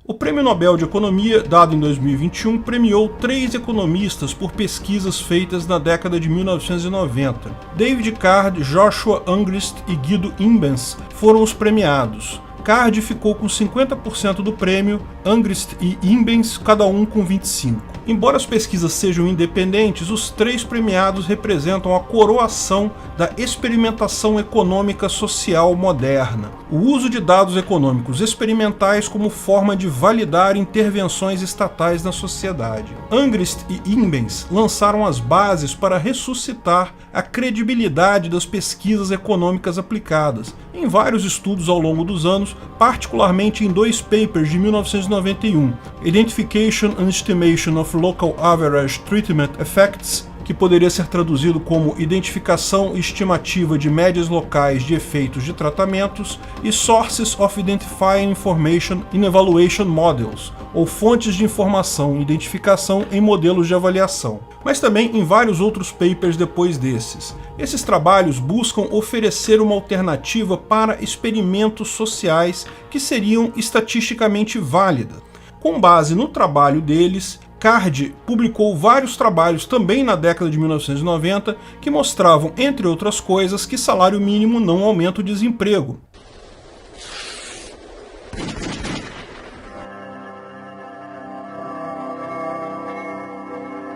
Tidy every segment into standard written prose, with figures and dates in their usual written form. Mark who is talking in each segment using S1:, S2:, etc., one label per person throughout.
S1: O Prêmio Nobel de Economia, dado em 2021, premiou 3 economistas por pesquisas feitas na década de 1990. David Card, Joshua Angrist e Guido Imbens foram os premiados. Card ficou com 50% do prêmio, Angrist e Imbens cada um com 25%. Embora as pesquisas sejam independentes, os 3 premiados representam a coroação da experimentação econômica social moderna. O uso de dados econômicos experimentais como forma de validar intervenções estatais na sociedade. Angrist e Imbens lançaram as bases para ressuscitar a credibilidade das pesquisas econômicas aplicadas, em vários estudos ao longo dos anos, particularmente em 2 papers de 1991, Identification and Estimation of Local Average Treatment Effects, que poderia ser traduzido como Identificação e Estimativa de Médias Locais de Efeitos de Tratamentos, e Sources of Identifying Information in Evaluation Models, ou Fontes de Informação e Identificação em Modelos de Avaliação, mas também em vários outros papers depois desses. Esses trabalhos buscam oferecer uma alternativa para experimentos sociais que seriam estatisticamente válidas. Com base no trabalho deles, Card publicou vários trabalhos também na década de 1990 que mostravam, entre outras coisas, que salário mínimo não aumenta o desemprego.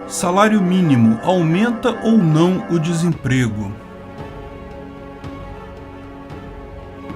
S1: Salário mínimo aumenta ou não o desemprego?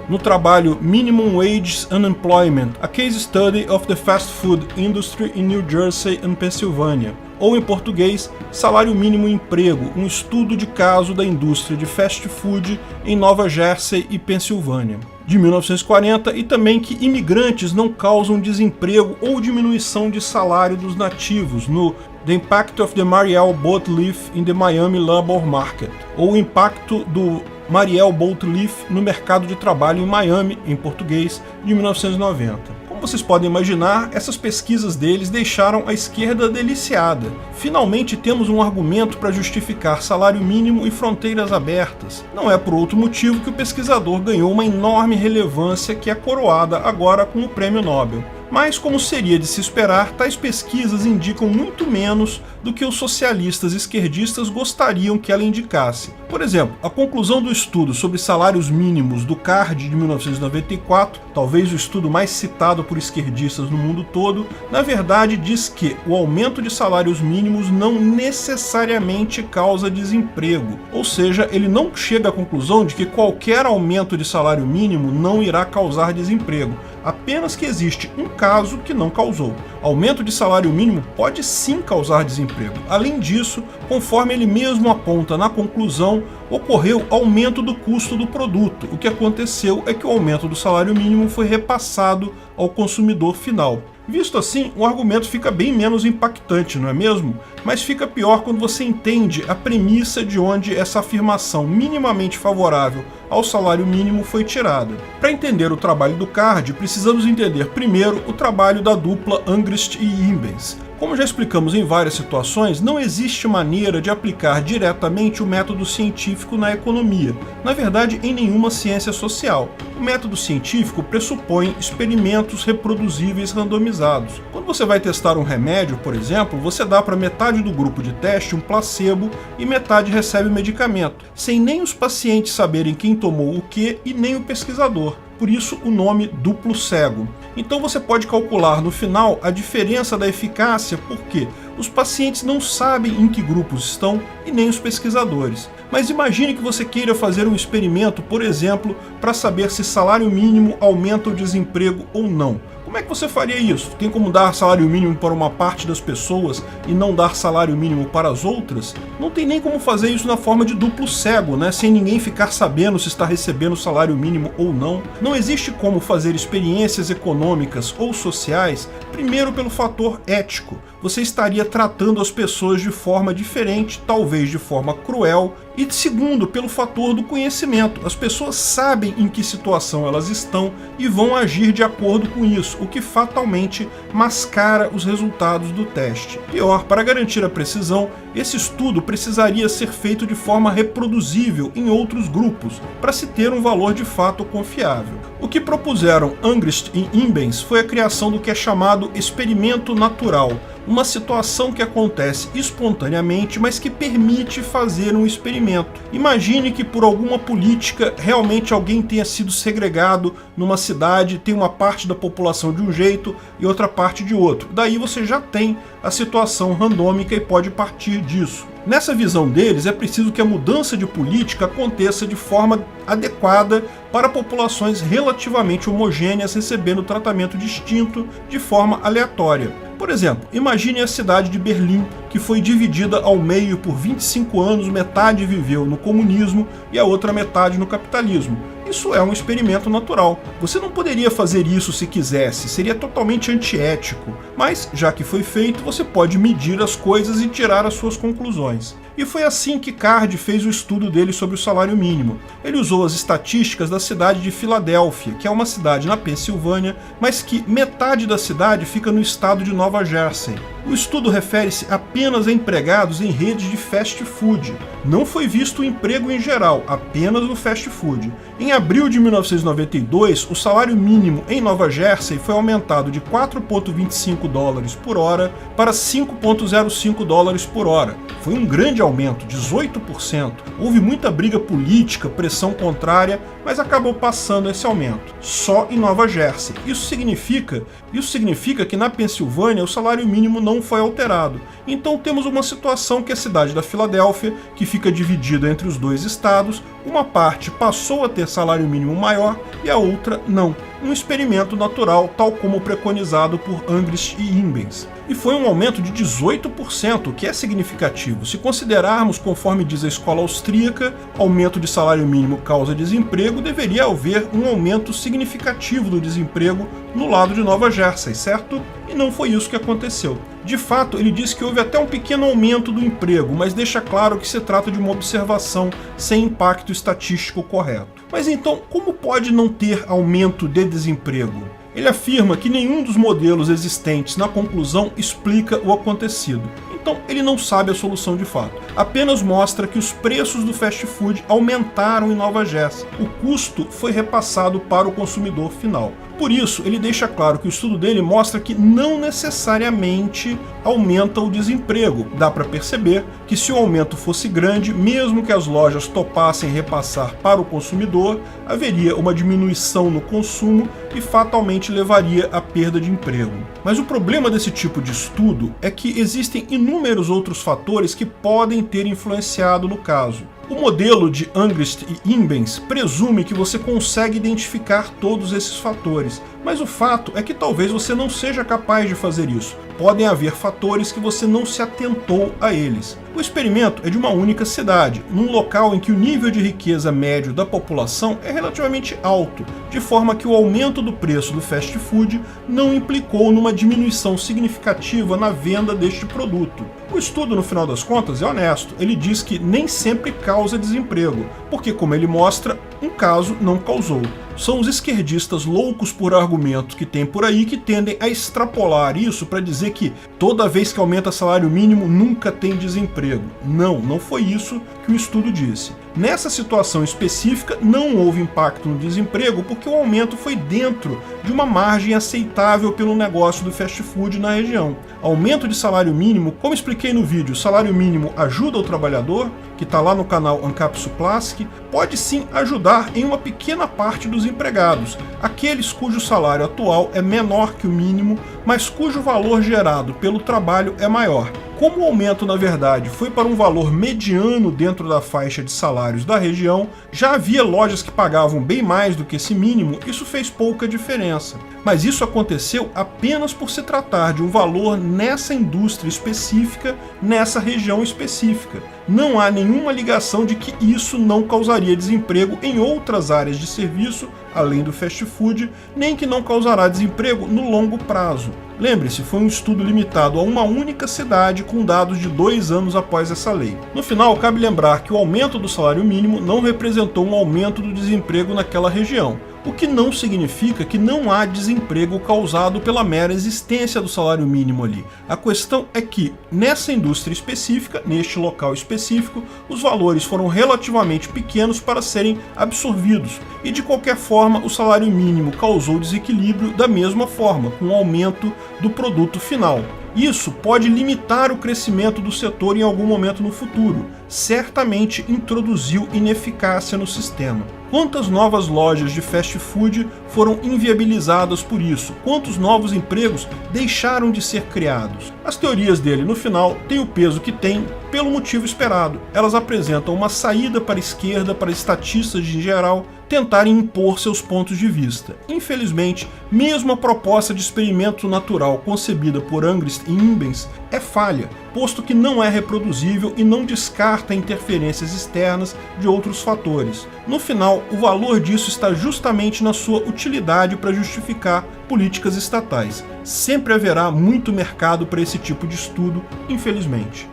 S1: No trabalho Minimum Wage Unemployment, a Case Study of the Fast Food Industry in New Jersey and Pennsylvania, ou em português, Salário Mínimo e Emprego, um estudo de caso da indústria de fast food em Nova Jersey e Pensilvânia, de 1940, e também que imigrantes não causam desemprego ou diminuição de salário dos nativos, no The Impact of the Mariel Boat Leaf in the Miami Labor Market, ou o impacto do Mariel Boat Leaf no mercado de trabalho em Miami, em português, de 1990. Como vocês podem imaginar, essas pesquisas deles deixaram a esquerda deliciada. Finalmente temos um argumento para justificar salário mínimo e fronteiras abertas. Não é por outro motivo que o pesquisador ganhou uma enorme relevância que é coroada agora com o Prêmio Nobel. Mas, como seria de se esperar, tais pesquisas indicam muito menos do que os socialistas esquerdistas gostariam que ela indicasse. Por exemplo, a conclusão do estudo sobre salários mínimos do Card de 1994, talvez o estudo mais citado por esquerdistas no mundo todo, na verdade diz que o aumento de salários mínimos não necessariamente causa desemprego, ou seja, ele não chega à conclusão de que qualquer aumento de salário mínimo não irá causar desemprego, apenas que existe um caso que não causou. Aumento de salário mínimo pode sim causar desemprego. Além disso, conforme ele mesmo aponta na conclusão, ocorreu aumento do custo do produto. O que aconteceu é que o aumento do salário mínimo foi repassado ao consumidor final. Visto assim, o argumento fica bem menos impactante, não é mesmo? Mas fica pior quando você entende a premissa de onde essa afirmação minimamente favorável ao salário mínimo foi tirada. Para entender o trabalho do Card, precisamos entender primeiro o trabalho da dupla Angrist e Imbens. Como já explicamos em várias situações, não existe maneira de aplicar diretamente o método científico na economia, na verdade em nenhuma ciência social. O método científico pressupõe experimentos reproduzíveis randomizados. Quando você vai testar um remédio, por exemplo, você dá para metade do grupo de teste um placebo e metade recebe o medicamento, sem nem os pacientes saberem quem tomou o que e nem o pesquisador. Por isso o nome duplo cego. Então você pode calcular no final a diferença da eficácia porque os pacientes não sabem em que grupos estão e nem os pesquisadores. Mas imagine que você queira fazer um experimento, por exemplo, para saber se salário mínimo aumenta o desemprego ou não. Como é que você faria isso? Tem como dar salário mínimo para uma parte das pessoas e não dar salário mínimo para as outras? Não tem nem como fazer isso na forma de duplo cego, né? Sem ninguém ficar sabendo se está recebendo salário mínimo ou não. Não existe como fazer experiências econômicas ou sociais, primeiro pelo fator ético. Você estaria tratando as pessoas de forma diferente, talvez de forma cruel, E segundo, pelo fator do conhecimento. As pessoas sabem em que situação elas estão e vão agir de acordo com isso, o que fatalmente mascara os resultados do teste. Pior, para garantir a precisão, esse estudo precisaria ser feito de forma reproduzível em outros grupos, para se ter um valor de fato confiável. O que propuseram Angrist e Imbens foi a criação do que é chamado experimento natural, uma situação que acontece espontaneamente, mas que permite fazer um experimento. Imagine que por alguma política realmente alguém tenha sido segregado numa cidade, tem uma parte da população de um jeito e outra parte de outro. Daí você já tem a situação randômica e pode partir disso. Nessa visão deles, é preciso que a mudança de política aconteça de forma adequada para populações relativamente homogêneas recebendo tratamento distinto de forma aleatória. Por exemplo, imagine a cidade de Berlim, que foi dividida ao meio por 25 anos, metade viveu no comunismo e a outra metade no capitalismo. Isso é um experimento natural. Você não poderia fazer isso se quisesse, seria totalmente antiético. Mas, já que foi feito, você pode medir as coisas e tirar as suas conclusões. E foi assim que Card fez o estudo dele sobre o salário mínimo. Ele usou as estatísticas da cidade de Filadélfia, que é uma cidade na Pensilvânia, mas que metade da cidade fica no estado de Nova Jersey. O estudo refere-se apenas a empregados em redes de fast food. Não foi visto o emprego em geral, apenas no fast food. Em abril de 1992, o salário mínimo em Nova Jersey foi aumentado de 4,25 dólares por hora para 5,05 dólares por hora. Foi um grande aumento, 18%. Houve muita briga política, pressão contrária, mas acabou passando esse aumento. Só em Nova Jersey. Isso significa que na Pensilvânia o salário mínimo não foi alterado. Então temos uma situação que a cidade da Filadélfia, que fica dividida entre os dois estados, uma parte passou a ter salário mínimo maior e a outra não. Um experimento natural, tal como preconizado por Angrist e Imbens. E foi um aumento de 18%, o que é significativo. Se considerarmos, conforme diz a escola austríaca, aumento de salário mínimo causa desemprego, deveria haver um aumento significativo do desemprego no lado de Nova Jersey, certo? E não foi isso que aconteceu. De fato, ele diz que houve até um pequeno aumento do emprego, mas deixa claro que se trata de uma observação sem impacto estatístico correto. Mas então, como pode não ter aumento de desemprego? Ele afirma que nenhum dos modelos existentes na conclusão explica o acontecido. Então, ele não sabe a solução de fato. Apenas mostra que os preços do fast food aumentaram em Nova Jersey. O custo foi repassado para o consumidor final. Por isso, ele deixa claro que o estudo dele mostra que não necessariamente aumenta o desemprego. Dá para perceber que se o aumento fosse grande, mesmo que as lojas topassem repassar para o consumidor, haveria uma diminuição no consumo e fatalmente levaria à perda de emprego. Mas o problema desse tipo de estudo é que existem inúmeros outros fatores que podem ter influenciado no caso. O modelo de Angrist e Imbens presume que você consegue identificar todos esses fatores, mas o fato é que talvez você não seja capaz de fazer isso. Podem haver fatores que você não se atentou a eles. O experimento é de uma única cidade, num local em que o nível de riqueza médio da população é relativamente alto, de forma que o aumento do preço do fast food não implicou numa diminuição significativa na venda deste produto. O estudo, no final das contas, é honesto. Ele diz que nem sempre causa desemprego, porque, como ele mostra, um caso não causou. São os esquerdistas loucos por argumentos que tem por aí que tendem a extrapolar isso para dizer que toda vez que aumenta salário mínimo nunca tem desemprego. Não foi isso que o estudo disse. Nessa situação específica não houve impacto no desemprego porque o aumento foi dentro de uma margem aceitável pelo negócio do fast food na região. Aumento de salário mínimo, como expliquei no vídeo, salário mínimo ajuda o trabalhador, que está lá no canal Ancapsu Classic, pode sim ajudar em uma pequena parte dos empregados, aqueles cujo salário atual é menor que o mínimo, mas cujo valor gerado pelo trabalho é maior. Como o aumento, na verdade, foi para um valor mediano dentro da faixa de salários da região, já havia lojas que pagavam bem mais do que esse mínimo, isso fez pouca diferença. Mas isso aconteceu apenas por se tratar de um valor nessa indústria específica, nessa região específica. Não há nenhuma ligação de que isso não causaria desemprego em outras áreas de serviço, além do fast food, nem que não causará desemprego no longo prazo. Lembre-se, foi um estudo limitado a uma única cidade com dados de 2 anos após essa lei. No final, cabe lembrar que o aumento do salário mínimo não representou um aumento do desemprego naquela região, o que não significa que não há desemprego causado pela mera existência do salário mínimo ali. A questão é que, nessa indústria específica, neste local específico, os valores foram relativamente pequenos para serem absorvidos, e de qualquer forma o salário mínimo causou desequilíbrio da mesma forma, com o aumento do produto final. Isso pode limitar o crescimento do setor em algum momento no futuro. Certamente introduziu ineficácia no sistema. Quantas novas lojas de fast food foram inviabilizadas por isso? Quantos novos empregos deixaram de ser criados? As teorias dele, no final, têm o peso que têm pelo motivo esperado. Elas apresentam uma saída para a esquerda, para estatistas em geral, tentarem impor seus pontos de vista. Infelizmente, mesmo a proposta de experimento natural concebida por Angrist e Imbens é falha, posto que não é reproduzível e não descarta interferências externas de outros fatores. No final, o valor disso está justamente na sua utilidade para justificar políticas estatais. Sempre haverá muito mercado para esse tipo de estudo, infelizmente.